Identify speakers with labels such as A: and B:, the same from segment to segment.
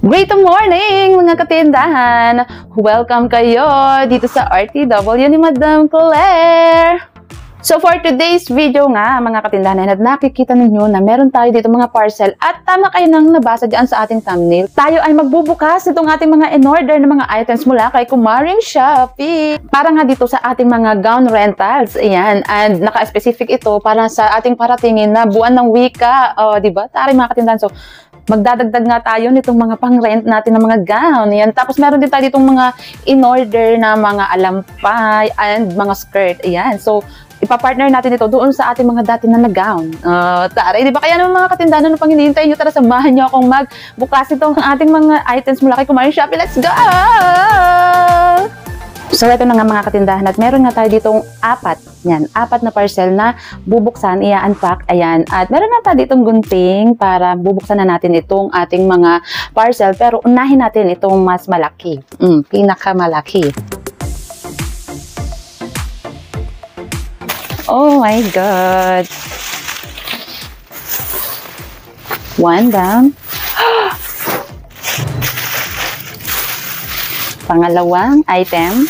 A: Great morning mga katindahan! Welcome kayo dito sa RTW ni Madam Claire! So for today's video nga mga katindahan, at nakikita ninyo na meron tayo dito mga parcel at tama kayo nang nabasa dyan sa ating thumbnail. Tayo ay magbubukas itong ating mga in-order na mga items mula kay Kumaring Shopee. Para nga dito sa ating mga gown rentals. Ayan. And naka-specific ito para sa ating paratingin na buwan ng wika. O, diba? Tari mga katindahan. So, magdadagdag nga tayo nitong mga pang-rent natin ng mga gown. Ayan. Tapos meron din tayo ditong mga in-order na mga alampay and mga skirt. Ayan. So, ipapartner natin ito doon sa ating mga dati na nag-gown. Taray, di ba? Kaya naman mga katindahan, ano pang hinihintay nyo? Tara, samahan nyo akong magbukas itong ating mga items mula kay Kumaring Shopee. Let's go! So, ito na nga mga katindahan at meron nga tayo ditong apat na parcel na bubuksan, i-unpack, ayan. At meron na tayo ditong gunting para bubuksan na natin itong ating mga parcel. Pero unahin natin itong mas malaki. Pinakamalaki. Oh my God! One down. Pangalawang item.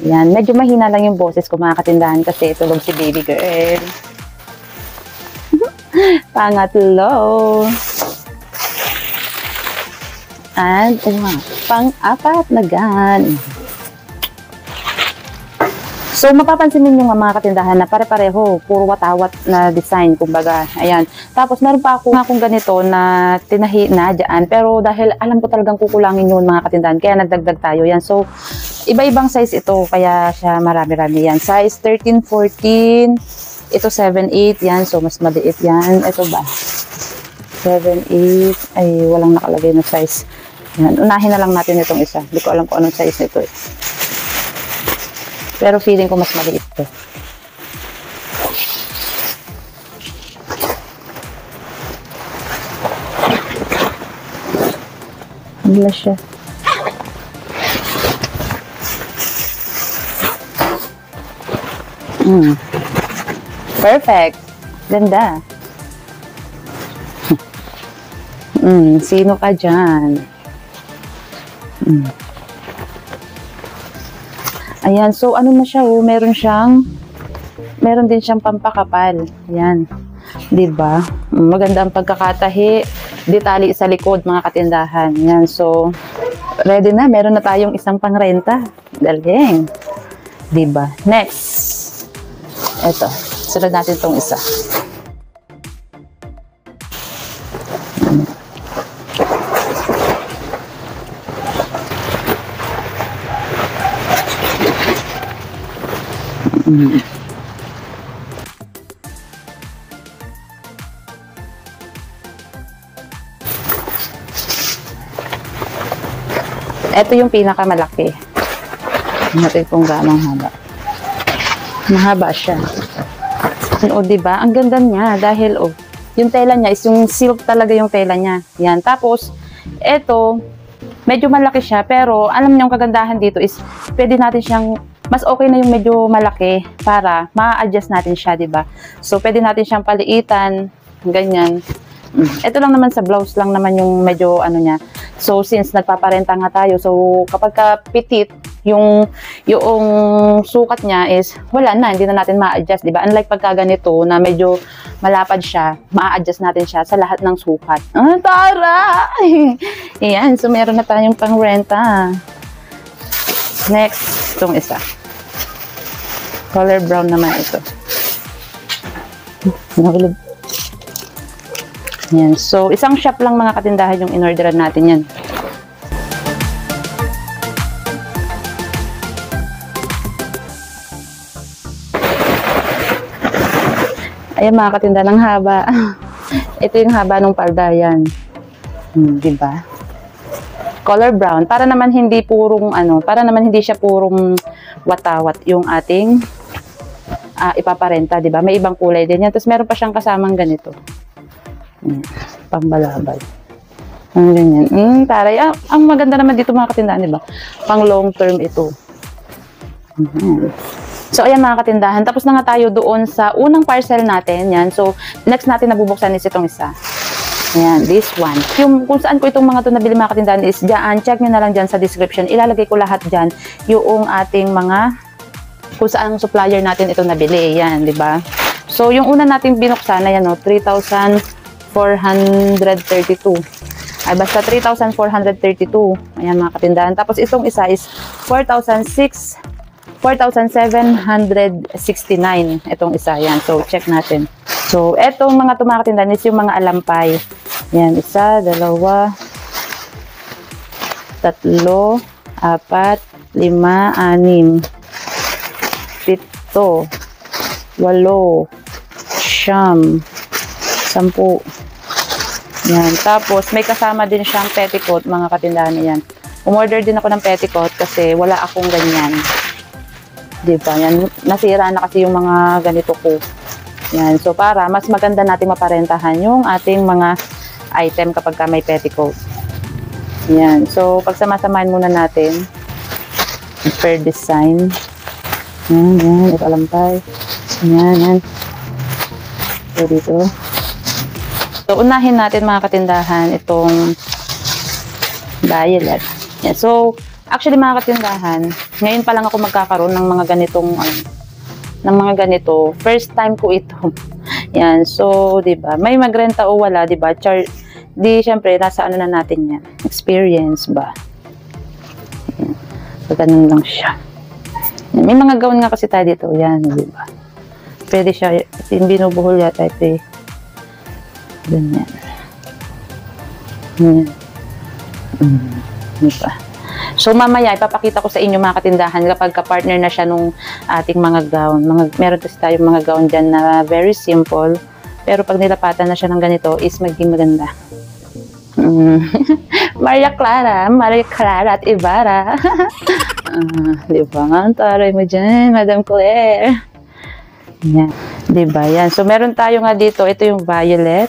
A: Yan, medyo mahina lang yung boses ko mga katindahan kasi tulog si baby girl. Pangatlo. And pang-apat na gun. So, mapapansin ninyo nga mga katindahan na pare-pareho, puro watawat na design, kumbaga. Ayan. Tapos, meron pa akong ganito na tinahi na dyan. Pero dahil alam ko talagang kukulangin yun mga katindahan, kaya nagdagdag tayo. Yan. So, iba-ibang size ito, kaya siya marami-rami yan. Size 13, 14, ito 7, 8, yan. So, mas maliit yan. Ito ba? 7, 8, ay, walang nakalagay na size. Yan. Unahin na lang natin itong isa. Hindi ko alam kung anong size nito eh. Pero feeling ko mas maliit to. Wala siya. Perfect. Ganda. Sino ka dyan? Ayan, so ano na siya, meron din siyang pampakapal. Ayan, diba? Maganda ang pagkakatahi, detalye sa likod mga katindahan. Ayan, so ready na, meron na tayong isang pangrenta. Galing. Diba? Next. Ito, sunod natin itong isa. Ito yung pinakamalaki. Natin kung gaano haba. Mahaba siya. O, diba? Ang ganda niya dahil, yung tela niya is yung silk talaga yung tela niya. Yan. Tapos, ito, medyo malaki siya, pero alam niyo yung kagandahan dito is, pwede natin siyang mas okay na yung medyo malaki para ma-adjust natin siya, diba? So, pwede natin siyang paliitan, ganyan. Ito lang naman sa blouse lang naman yung medyo ano niya. So, since nagpaparenta nga tayo, so kapag ka-petit, yung sukat niya is wala na, hindi na natin ma-adjust, diba? Unlike pagka ganito na medyo malapad siya, ma-adjust natin siya sa lahat ng sukat. Tara! Ayan, so meron na tayong pang-renta. Next, itong isa. Color brown naman ito. Nahulog. Yan. So, isang shop lang mga katindahan yung in-orderan natin yan. Ayan mga katindahan, ang haba. Ito yung haba ng palda yan. Diba? Color brown. Para naman hindi purong para naman hindi siya purong watawat yung ating ipaparenta, diba? May ibang kulay din yan. Tapos meron pa siyang kasamang ganito. Pambalabal. Ang ganyan. Taray. Ang maganda naman dito mga katindahan, diba? Pang long term ito. So, ayan mga katindahan. Tapos na nga tayo doon sa unang parcel natin. Yan. So, next natin nabubuksan is itong isa. Ayan, this one. Yung kung saan ko itong mga to nabili mga katindahan is dyan, check nyo na lang dyan sa description. Ilalagay ko lahat dyan yung ating mga kung saan supplier natin ito nabili. Yan, di ba? So, yung una nating binuksan, ayan o, 3,432. Ay, basta 3,432. Ayan mga katindahan. Tapos itong isa is 4,769. Itong isa, yan. So, check natin. So, etong mga tumakitindahan is yung mga alampay. Yan, 1, 2, 3, 4, 5, 6, 7, 8, 9, 10. Yan. Tapos, may kasama din siyang petticoat, mga katindahan yan. Umorder din ako ng petticoat kasi wala akong ganyan. Diba? Yan. Nasira na kasi yung mga ganito ko. Yan. So, para mas maganda natin maparentahan yung ating mga item kapag ka may petticoat. Yan. So, pagsama-samahin muna natin. Per design. Yan, yan. Ito alampay. Yan, yan. So, dito. So, unahin natin mga katindahan itong violet. Yan. So, actually mga katindahan, ngayon pa lang ako magkakaroon ng mga ganitong first time ko ito. Yan. So, 'di ba? May magrenta o wala, 'di ba? Di syempre nasa ano na natin 'yan. Experience ba? Yan. So, ganun lang siya. Yan. May mga gown nga kasi tayo dito. Yan, 'di ba? Pwede siya, hindi binubuhol yata ito eh. Ganyan. Yan. Diba? So, mamaya, ipapakita ko sa inyo mga katindahan kapag ka-partner na siya nung ating mga gown. Meron kasi tayong mga gown dyan na very simple. Pero pag nilapatan na siya ng ganito, is magiging maganda. Maria Clara at Ibarra. Diba? Taray mo dyan, Madam Claire. Yan. Diba? Yan. So, meron tayo nga dito. Ito yung violet.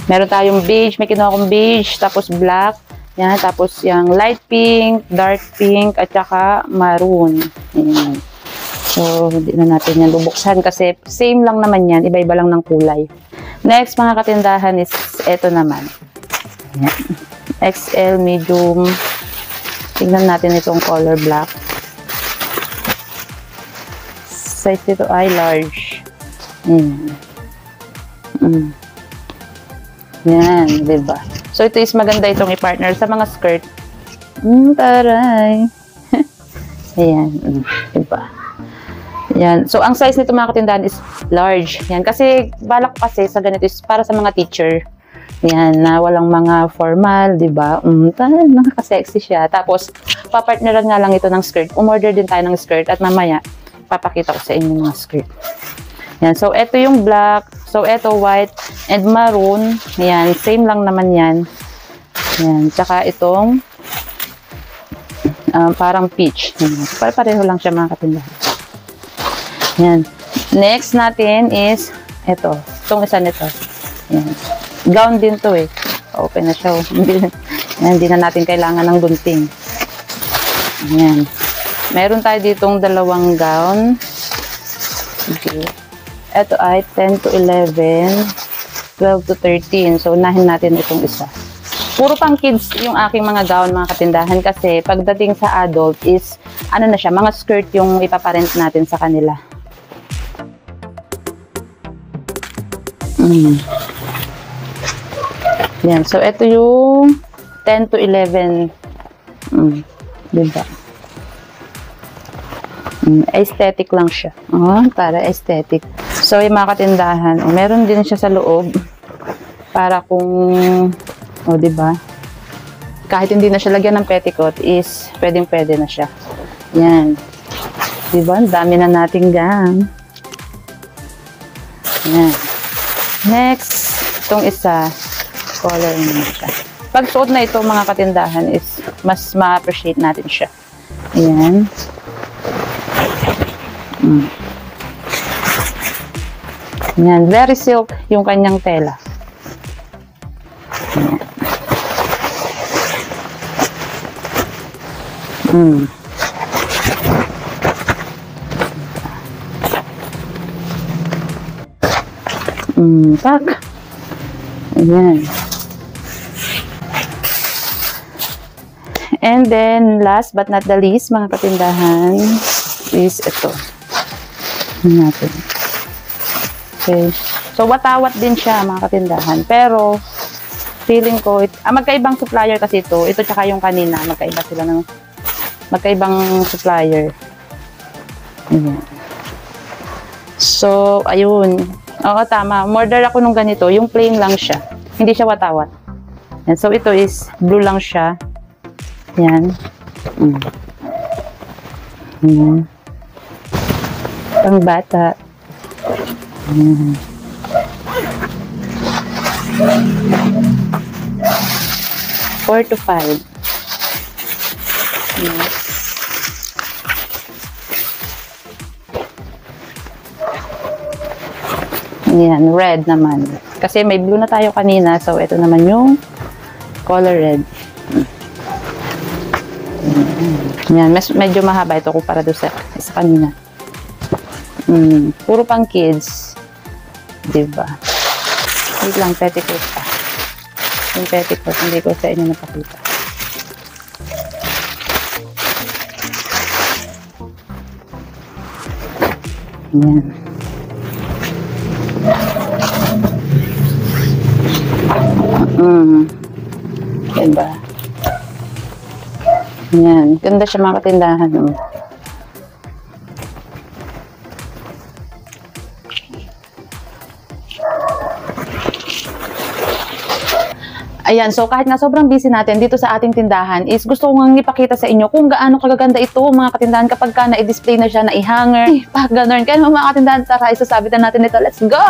A: Meron tayong beige. May kinuha kong beige. Tapos black. Yan, tapos yung light pink, dark pink, at saka maroon. Yan. So, hindi na natin yan bubuksan kasi same lang naman yan. Iba-iba lang ng kulay. Next, mga katindahan is ito naman. Yan. XL, medium. Tingnan natin itong color black. Size nito ay large. Yan. Yan, diba? So, ito is maganda itong i-partner sa mga skirt. Taray. Ayan. Diba? Ayan. So, ang size nito mga katindahan is large. Yan. Kasi, balak kasi sa ganito is para sa mga teacher. Yan. Na walang mga formal, diba? Nakaka-sexy siya. Tapos, papartneran nga lang ito ng skirt. Umorder din tayo ng skirt. At mamaya, papakita ko sa inyo mga skirt. Yan. So, ito yung black. So, ito white and maroon. Yan. Same lang naman yan. Yan. Tsaka itong parang peach. Pareho lang siya mga katindahan. Yan. Next natin is ito. Itong isa nito. Yan. Gown din to eh. Open na siya. Hindi na natin kailangan ng gunting. Yan. Meron tayo ditong dalawang gown. Okay. Ito ay 10 to 11, 12 to 13. So, unahin natin itong isa. Puro pang kids yung aking mga gown, mga katindahan. Kasi, pagdating sa adult is, ano na siya, mga skirt yung ipaparent natin sa kanila. Yan. So, ito yung 10 to 11. Diba? Aesthetic lang siya. Para aesthetic. So, yung mga katindahan, meron din siya sa loob. Para kung, diba? Kahit hindi na siya lagyan ng petticoat, is pwedeng-pwede na siya. Yan. Diba? Ang dami na nating gown. Yan. Next, itong isa, color na siya. Pag suot na ito, mga katindahan, is mas ma-appreciate natin siya. Yan. Yan, very silk yung kanyang tela. Tak. Ayan. And then, last but not the least, mga katindahan, is ito. Ayan natin. Okay. So, watawat din siya, mga katindahan. Pero, feeling ko, magkaibang supplier kasi ito. Ito tsaka yung kanina. Magkaiba sila ng magkaibang supplier. Ayan. So, ayun. Oo, tama. Order ako nung ganito. Yung plain lang siya. Hindi siya watawat. Ayan. So, ito is blue lang siya. Ayan. Ayan. Pang bata. Ayan. 4 to 5. Yes. Ayan, red naman. Kasi may blue na tayo kanina, so ito naman yung color red. Ayan, medyo mahaba ito kumpara doon sa kanina. Puro pang kids. Diba? Wait lang, petticoat pa. Yung petticoat, hindi ko sa inyo napakita. Ayan. Diba? Ayan. Ganda siya mga katindahan. Ayan, so kahit nga sobrang busy natin dito sa ating tindahan is gusto ko nga ipakita sa inyo kung gaano kagaganda ito mga katindahan kapag ka na-display na siya, na-i-hanger, pag ganun. Kaya mga katindahan, tara, isasabitan natin ito. Let's go!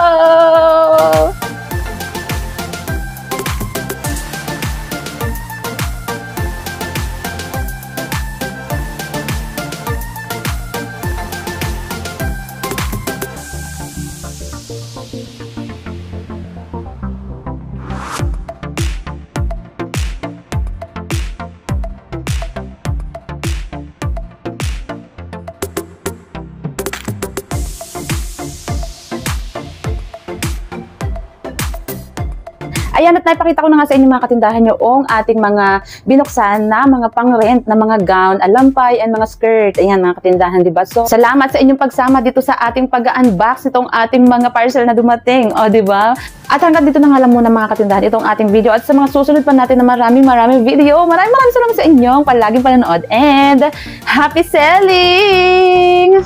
A: Ayan, at naipakita ko na nga sa inyo mga katindahan yung ating mga binuksan na mga pang-rent na mga gown, alampay, and mga skirt. Ayan mga katindahan, diba? So, salamat sa inyong pagsama dito sa ating pag-unbox itong ating mga parcel na dumating. O, diba? At hanggang dito na nga lang muna mga katindahan itong ating video. At sa mga susunod pa natin na maraming video, maraming salamat sa inyong palaging panonood. And, happy selling!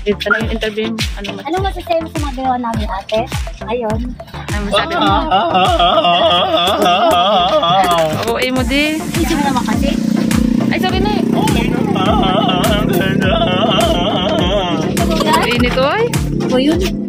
A: Dito na yung interview.
B: Ano masasabi mo sa mga gawa namin, ate? Ayun.
A: Ano masasabi mo? Oo, mo di.
B: Hindi mo naman kasi.
A: Ay, sorry na eh. Init, oy.
B: O yun.